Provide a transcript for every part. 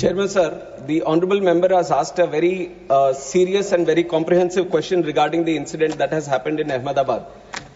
Chairman sir, the honourable member has asked a very serious and very comprehensive question regarding the incident that has happened in Ahmedabad.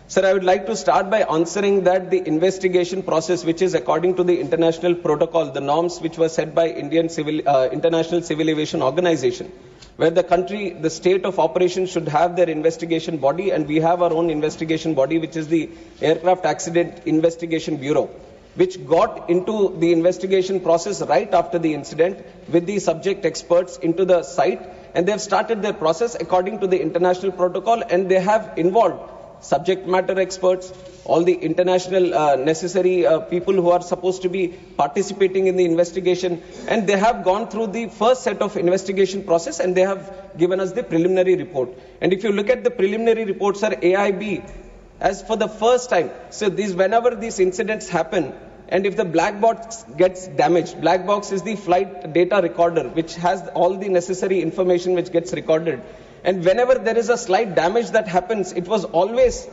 Sir, I would like to start by answering that the investigation process, which is according to the international protocol, the norms which were set by International Civil Aviation Organization, where the state of operation should have their investigation body, and we have our own investigation body, which is the Aircraft Accident Investigation Bureau, which got into the investigation process right after the incident with the subject experts into the site, and they have started their process according to the international protocol, and they have involved subject matter experts, all the international necessary people who are supposed to be participating in the investigation, and they have gone through the first set of investigation process, and they have given us the preliminary report. And if you look at the preliminary report, sir, AIB, as for the first time, so whenever these incidents happen, and if the black box gets damaged, black box is the flight data recorder, which has all the necessary information which gets recorded. And whenever there is a slight damage that happens, it was always,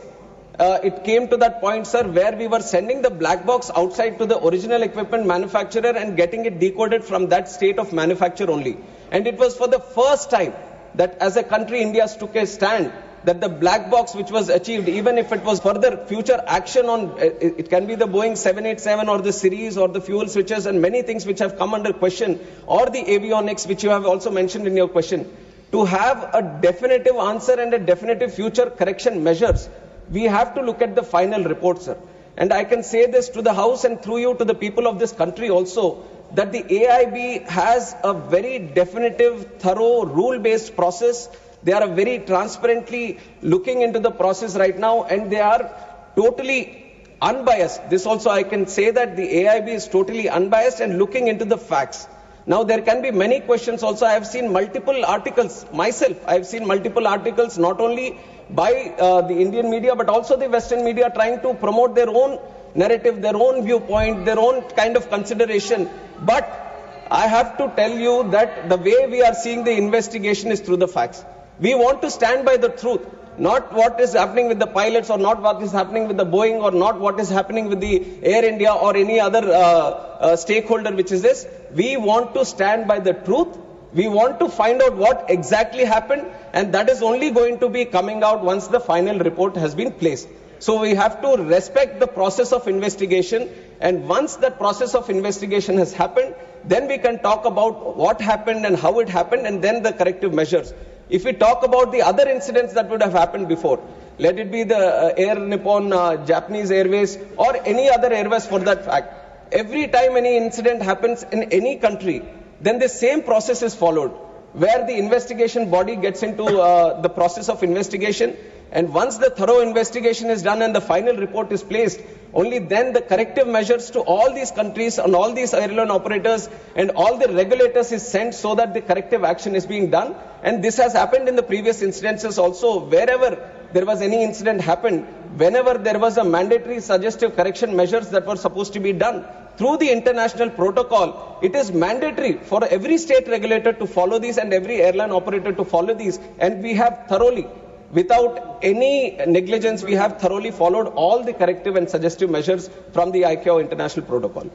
it came to that point, sir, where we were sending the black box outside to the original equipment manufacturer and getting it decoded from that state of manufacture only. And it was for the first time that as a country, India took a stand that the black box which was achieved, even if it was further future action on, it can be the Boeing 787 or the series or the fuel switches and many things which have come under question, or the avionics which you have also mentioned in your question. To have a definitive answer and a definitive future correction measures, we have to look at the final report, sir. And I can say this to the House and through you to the people of this country also, that the AIB has a very definitive, thorough, rule-based process. They are very transparently looking into the process right now, and they are totally unbiased. This also I can say that the AIB is totally unbiased and looking into the facts. Now there can be many questions also. I have seen multiple articles myself. I have seen multiple articles not only by the Indian media but also the Western media trying to promote their own narrative, their own viewpoint, their own kind of consideration. But I have to tell you that the way we are seeing the investigation is through the facts. We want to stand by the truth, not what is happening with the pilots or not what is happening with the Boeing or not what is happening with the Air India or any other stakeholder which is this. We want to stand by the truth. We want to find out what exactly happened, and that is only going to be coming out once the final report has been placed. So we have to respect the process of investigation, and once that process of investigation has happened, then we can talk about what happened and how it happened, and then the corrective measures. If we talk about the other incidents that would have happened before, let it be the Air Nippon, Japanese Airways, or any other airways for that fact, every time any incident happens in any country, then the same process is followed, where the investigation body gets into the process of investigation, and once the thorough investigation is done and the final report is placed, only then the corrective measures to all these countries and all these airline operators and all the regulators is sent so that the corrective action is being done. And this has happened in the previous incidences also. Wherever there was any incident happened, whenever there was a mandatory suggestive correction measures that were supposed to be done through the international protocol, it is mandatory for every state regulator to follow these and every airline operator to follow these. And we have thoroughly, without any negligence, we have thoroughly followed all the corrective and suggestive measures from the ICAO international protocol.